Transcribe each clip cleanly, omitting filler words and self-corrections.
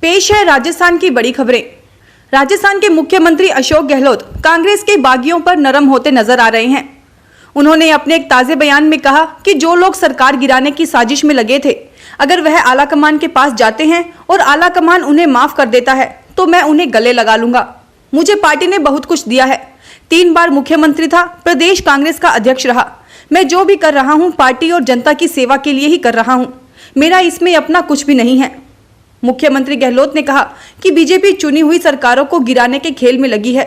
पेश है राजस्थान की बड़ी खबरें। राजस्थान के मुख्यमंत्री अशोक गहलोत कांग्रेस के बागियों पर नरम होते नजर आ रहे हैं। उन्होंने अपने एक ताजे बयान में कहा कि जो लोग सरकार गिराने की साजिश में लगे थे, अगर वह आलाकमान के पास जाते हैं और आलाकमान उन्हें माफ कर देता है तो मैं उन्हें गले लगा लूंगा। मुझे पार्टी ने बहुत कुछ दिया है, 3 बार मुख्यमंत्री था, प्रदेश कांग्रेस का अध्यक्ष रहा। मैं जो भी कर रहा हूं पार्टी और जनता की सेवा के लिए ही कर रहा हूं, मेरा इसमें अपना कुछ भी नहीं है। मुख्यमंत्री गहलोत ने कहा कि बीजेपी चुनी हुई सरकारों को गिराने के खेल में लगी है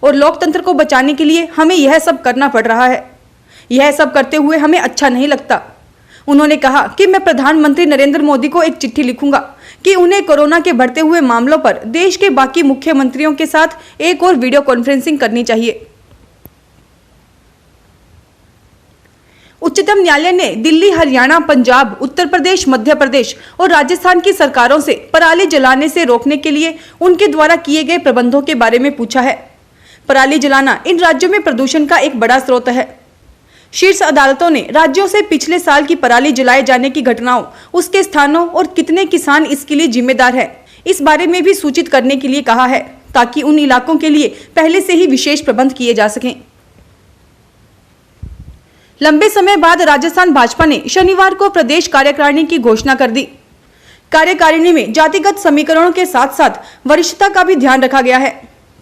और लोकतंत्र को बचाने के लिए हमें यह सब करना पड़ रहा है। यह सब करते हुए हमें अच्छा नहीं लगता। उन्होंने कहा कि मैं प्रधानमंत्री नरेंद्र मोदी को एक चिट्ठी लिखूंगा कि उन्हें कोरोना के बढ़ते हुए मामलों पर देश के बाकी मुख्यमंत्रियों के साथ एक और वीडियो कॉन्फ्रेंसिंग करनी चाहिए। उच्चतम न्यायालय ने दिल्ली, हरियाणा, पंजाब, उत्तर प्रदेश, मध्य प्रदेश और राजस्थान की सरकारों से पराली जलाने से रोकने के लिए उनके द्वारा किए गए प्रबंधों के बारे में पूछा है। पराली जलाना इन राज्यों में प्रदूषण का एक बड़ा स्रोत है। शीर्ष अदालतों ने राज्यों से पिछले साल की पराली जलाए जाने की घटनाओं, उसके स्थानों और कितने किसान इसके लिए जिम्मेदार हैं, इस बारे में भी सूचित करने के लिए कहा है, ताकि उन इलाकों के लिए पहले से ही विशेष प्रबंध किए जा सकें। लंबे समय बाद राजस्थान भाजपा ने शनिवार को प्रदेश कार्यकारिणी की घोषणा कर दी। कार्यकारिणी में जातिगत समीकरणों के साथ साथ वरिष्ठता का भी ध्यान रखा गया है।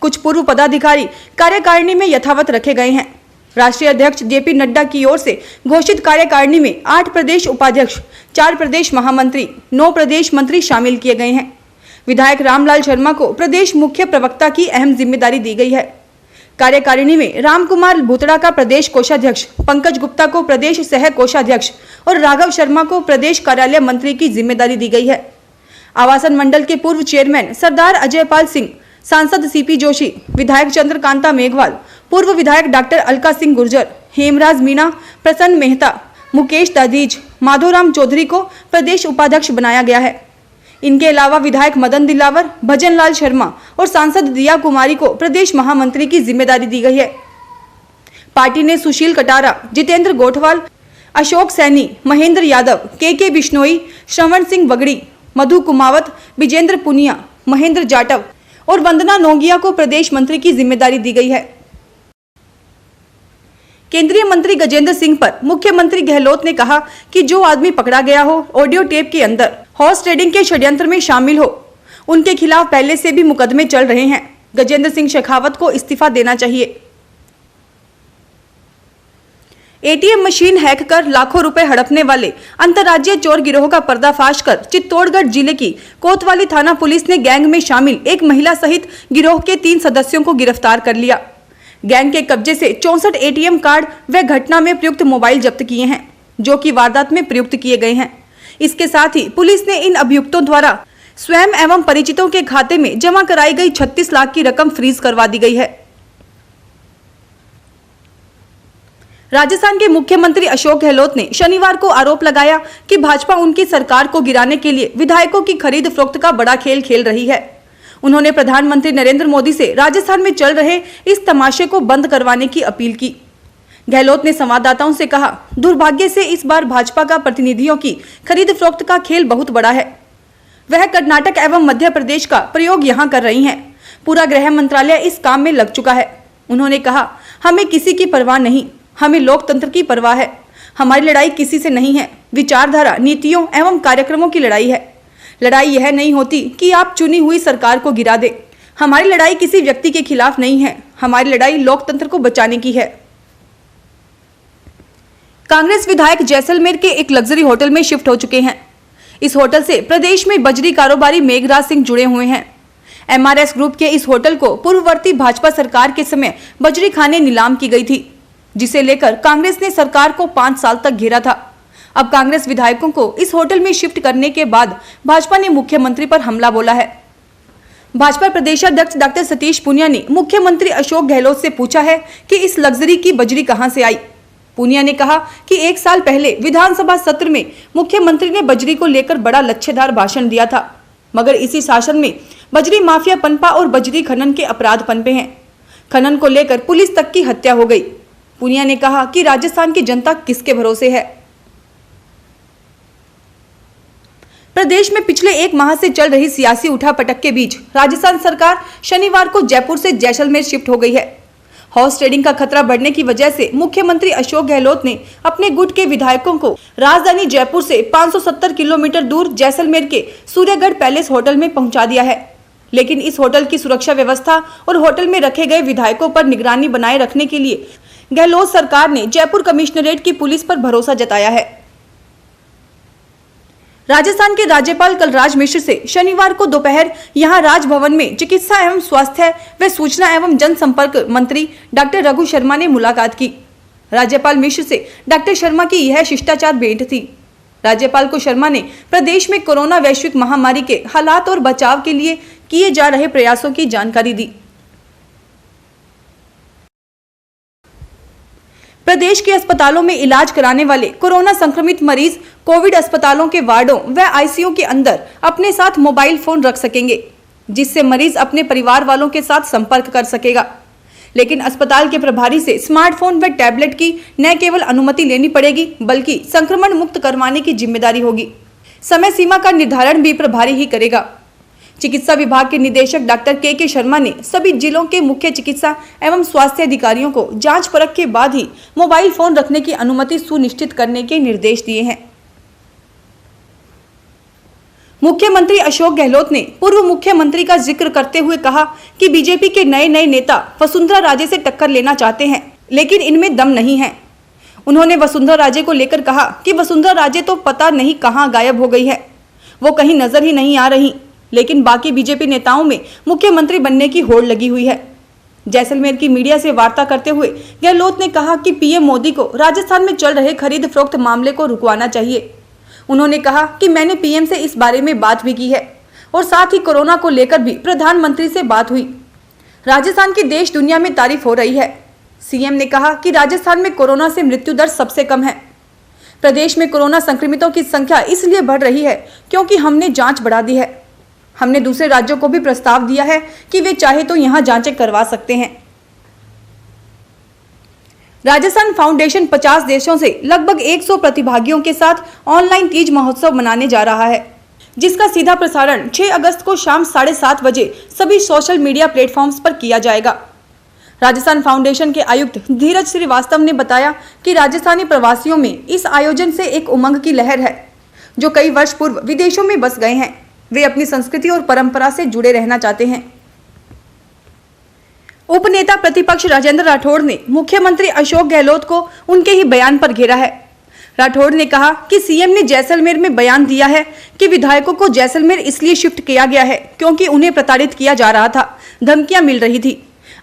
कुछ पूर्व पदाधिकारी कार्यकारिणी में यथावत रखे गए हैं। राष्ट्रीय अध्यक्ष जेपी नड्डा की ओर से घोषित कार्यकारिणी में 8 प्रदेश उपाध्यक्ष, 4 प्रदेश महामंत्री, 9 प्रदेश मंत्री शामिल किए गए हैं। विधायक रामलाल शर्मा को प्रदेश मुख्य प्रवक्ता की अहम जिम्मेदारी दी गई है। कार्यकारिणी में रामकुमार भूतड़ा का प्रदेश कोषाध्यक्ष, पंकज गुप्ता को प्रदेश सह कोषाध्यक्ष और राघव शर्मा को प्रदेश कार्यालय मंत्री की जिम्मेदारी दी गई है। आवासन मंडल के पूर्व चेयरमैन सरदार अजयपाल सिंह, सांसद सीपी जोशी, विधायक चंद्रकांता मेघवाल, पूर्व विधायक डॉक्टर अलका सिंह गुर्जर, हेमराज मीणा, प्रसन्न मेहता, मुकेश दादीज, माधोराम चौधरी को प्रदेश उपाध्यक्ष बनाया गया है। इनके अलावा विधायक मदन दिलावर, भजन लाल शर्मा और सांसद दिया कुमारी को प्रदेश महामंत्री की जिम्मेदारी दी गई है। पार्टी ने सुशील कटारा, जितेंद्र गोठवाल, अशोक सैनी, महेंद्र यादव, के बिश्नोई, श्रवण सिंह बगड़ी, मधु कुमावत, विजेंद्र पुनिया, महेंद्र जाटव और वंदना नोंगिया को प्रदेश मंत्री की जिम्मेदारी दी गई है। केंद्रीय मंत्री गजेंद्र सिंह पर मुख्यमंत्री गहलोत ने कहा कि जो आदमी पकड़ा गया हो ऑडियो टेप के अंदर हॉर्स ट्रेडिंग के षड्यंत्र में शामिल हो, उनके खिलाफ पहले से भी मुकदमे चल रहे हैं। गजेंद्र सिंह शेखावत को इस्तीफा देना चाहिए। एटीएम मशीन हैक कर लाखों रुपए हड़पने वाले अंतर्राज्यीय चोर गिरोह का पर्दाफाश कर चित्तौड़गढ़ जिले की कोतवाली थाना पुलिस ने गैंग में शामिल एक महिला सहित गिरोह के 3 सदस्यों को गिरफ्तार कर लिया। गैंग के कब्जे से 64 एटीएम कार्ड व घटना में प्रयुक्त मोबाइल जब्त किए हैं, जो कि वारदात में प्रयुक्त किए गए हैं। इसके साथ ही पुलिस ने इन अभियुक्तों द्वारा स्वयं एवं परिचितों के खाते में जमा कराई गई 36 लाख की रकम फ्रीज करवा दी गई है। राजस्थान के मुख्यमंत्री अशोक गहलोत ने शनिवार को आरोप लगाया कि भाजपा उनकी सरकार को गिराने के लिए विधायकों की खरीद फरोख्त का बड़ा खेल खेल रही है। उन्होंने प्रधानमंत्री नरेंद्र मोदी से राजस्थान में चल रहे इस तमाशे को बंद करवाने की अपील की। गहलोत ने संवाददाताओं से कहा, दुर्भाग्य से इस बार भाजपा का प्रतिनिधियों की खरीद फरोख्त का खेल बहुत बड़ा है। वह कर्नाटक एवं मध्य प्रदेश का प्रयोग यहां कर रही हैं। पूरा गृह मंत्रालय इस काम में लग चुका है। उन्होंने कहा, हमें किसी की परवाह नहीं, हमें लोकतंत्र की परवाह है। हमारी लड़ाई किसी से नहीं है, विचारधारा, नीतियों एवं कार्यक्रमों की लड़ाई है। लड़ाई यह नहीं होती कि आप चुनी हुई सरकार को गिरा दे। हमारी लड़ाई किसी व्यक्ति के खिलाफ नहीं है, हमारी लड़ाई लोकतंत्र को बचाने की है। कांग्रेस विधायक जैसलमेर के एक लग्जरी होटल में शिफ्ट हो चुके हैं। इस होटल से प्रदेश में बजरी कारोबारी मेघराज सिंह जुड़े हुए हैं। एमआरएस ग्रुप के इस होटल को पूर्ववर्ती भाजपा सरकार के समय बजरी खाने नीलाम की गई थी, जिसे लेकर कांग्रेस ने सरकार को 5 साल तक घेरा था। अब कांग्रेस विधायकों को इस होटल में शिफ्ट करने के बाद भाजपा ने मुख्यमंत्री पर हमला बोला है। भाजपा प्रदेशाध्यक्ष डॉक्टर सतीश पूनिया ने मुख्यमंत्री अशोक गहलोत से पूछा है कि इस लग्जरी की बजरी कहां से आई। पूनिया ने कहा कि 1 साल पहले विधानसभा सत्र में मुख्यमंत्री ने बजरी को लेकर बड़ा लच्छेदार भाषण दिया था, मगर इसी शासन में बजरी माफिया पनपा और बजरी खनन के अपराध पनपे हैं। खनन को लेकर पुलिस तक की हत्या हो गई। पूनिया ने कहा कि राजस्थान की जनता किसके भरोसे है। प्रदेश में पिछले एक माह से चल रही सियासी उठापटक के बीच राजस्थान सरकार शनिवार को जयपुर से जैसलमेर शिफ्ट हो गई है। हॉर्स ट्रेडिंग का खतरा बढ़ने की वजह से मुख्यमंत्री अशोक गहलोत ने अपने गुट के विधायकों को राजधानी जयपुर से 570 किलोमीटर दूर जैसलमेर के सूर्यगढ़ पैलेस होटल में पहुंचा दिया है। लेकिन इस होटल की सुरक्षा व्यवस्था और होटल में रखे गए विधायकों पर निगरानी बनाए रखने के लिए गहलोत सरकार ने जयपुर कमिश्नरेट की पुलिस पर भरोसा जताया है। राजस्थान के राज्यपाल कलराज मिश्र से शनिवार को दोपहर यहां राजभवन में चिकित्सा एवं स्वास्थ्य व सूचना एवं जनसंपर्क मंत्री डॉक्टर रघु शर्मा ने मुलाकात की। राज्यपाल मिश्र से डॉक्टर शर्मा की यह शिष्टाचार भेंट थी। राज्यपाल को शर्मा ने प्रदेश में कोरोना वैश्विक महामारी के हालात और बचाव के लिए किए जा रहे प्रयासों की जानकारी दी। प्रदेश के अस्पतालों में इलाज कराने वाले कोरोना संक्रमित मरीज कोविड अस्पतालों के वार्डों व आईसीयू के अंदर अपने साथ मोबाइल फोन रख सकेंगे, जिससे मरीज अपने परिवार वालों के साथ संपर्क कर सकेगा। लेकिन अस्पताल के प्रभारी से स्मार्टफोन व टैबलेट की न केवल अनुमति लेनी पड़ेगी, बल्कि संक्रमण मुक्त करवाने की जिम्मेदारी होगी। समय सीमा का निर्धारण भी प्रभारी ही करेगा। चिकित्सा विभाग के निदेशक डॉक्टर के शर्मा ने सभी जिलों के मुख्य चिकित्सा एवं स्वास्थ्य अधिकारियों को जांच परख के बाद ही मोबाइल फोन रखने की अनुमति सुनिश्चित करने के निर्देश दिए हैं। मुख्यमंत्री अशोक गहलोत ने पूर्व मुख्यमंत्री का जिक्र करते हुए कहा कि बीजेपी के नए नेता वसुंधरा राजे से टक्कर लेना चाहते हैं, लेकिन इनमें दम नहीं है। उन्होंने वसुंधरा राजे को लेकर कहा कि वसुंधरा राजे तो पता नहीं कहां गायब हो गई है, वो कहीं नजर ही नहीं आ रही, लेकिन बाकी बीजेपी नेताओं में मुख्यमंत्री बनने की होड़ लगी हुई है। जैसलमेर की मीडिया से वार्ता करते हुए गहलोत ने कहा कि पीएम मोदी को राजस्थान में चल रहे खरीद फरोख्त मामले को रुकवाना चाहिए। उन्होंने कहा कि मैंने पीएम से इस बारे में बात भी की है और साथ ही कोरोना को लेकर भी प्रधानमंत्री से बात हुई। राजस्थान की देश दुनिया में तारीफ हो रही है। सीएम ने कहा कि राजस्थान में कोरोना से मृत्यु दर सबसे कम है। प्रदेश में कोरोना संक्रमितों की संख्या इसलिए बढ़ रही है क्योंकि हमने जांच बढ़ा दी है। हमने दूसरे राज्यों को भी प्रस्ताव दिया है कि वे चाहे तो यहां जांचें करवा सकते हैं। राजस्थान फाउंडेशन 50 देशों से लगभग 100 प्रतिभागियों के साथ ऑनलाइन तीज महोत्सव मनाने जा रहा है, जिसका सीधा प्रसारण 6 अगस्त को शाम 7:30 बजे सभी सोशल मीडिया प्लेटफॉर्म्स पर किया जाएगा। राजस्थान फाउंडेशन के आयुक्त धीरज श्रीवास्तव ने बताया कि राजस्थानी प्रवासियों में इस आयोजन से एक उमंग की लहर है, जो कई वर्ष पूर्व विदेशों में बस गए हैं। वे अपनी संस्कृति और परंपरा से जुड़े रहना चाहते हैं। उपनेता प्रतिपक्ष राजेंद्र राठौड़ ने मुख्यमंत्री अशोक गहलोत को उनके ही बयान पर घेरा है। राठौड़ ने कहा कि सीएम ने जैसलमेर में बयान दिया है कि विधायकों को जैसलमेर इसलिए शिफ्ट किया गया है क्योंकि उन्हें प्रताड़ित किया जा रहा था, धमकियां मिल रही थी।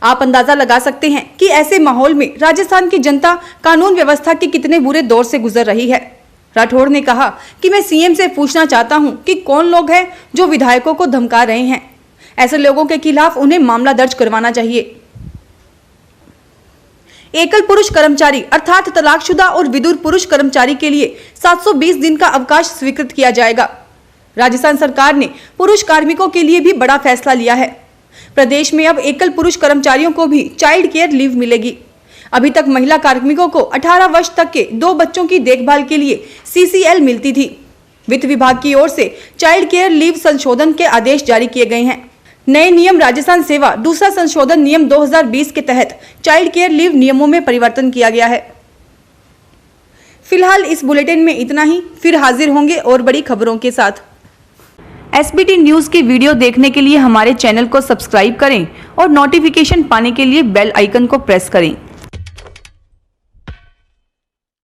आप अंदाजा लगा सकते हैं कि ऐसे माहौल में राजस्थान की जनता कानून व्यवस्था के कितने बुरे दौर से गुजर रही है। राठौड़ ने कहा कि मैं सीएम से पूछना चाहता हूं कि कौन लोग हैं जो विधायकों को धमका रहे हैं। ऐसे लोगों के खिलाफ उन्हें मामला दर्ज करवाना चाहिए। एकल पुरुष कर्मचारी अर्थात तलाकशुदा और विधुर पुरुष कर्मचारी के लिए 720 दिन का अवकाश स्वीकृत किया जाएगा। राजस्थान सरकार ने पुरुष कार्मिकों के लिए भी बड़ा फैसला लिया है। प्रदेश में अब एकल पुरुष कर्मचारियों को भी चाइल्ड केयर लीव मिलेगी। अभी तक महिला कार्मिकों को 18 वर्ष तक के 2 बच्चों की देखभाल के लिए सीसीएल मिलती थी। वित्त विभाग की ओर से चाइल्ड केयर लीव संशोधन के आदेश जारी किए गए हैं। नए नियम राजस्थान सेवा दूसरा संशोधन नियम 2020 के तहत चाइल्ड केयर लीव नियमों में परिवर्तन किया गया है। फिलहाल इस बुलेटिन में इतना ही, फिर हाजिर होंगे और बड़ी खबरों के साथ। एसबीटी न्यूज की वीडियो देखने के लिए हमारे चैनल को सब्सक्राइब करें और नोटिफिकेशन पाने के लिए बेल आइकन को प्रेस करें।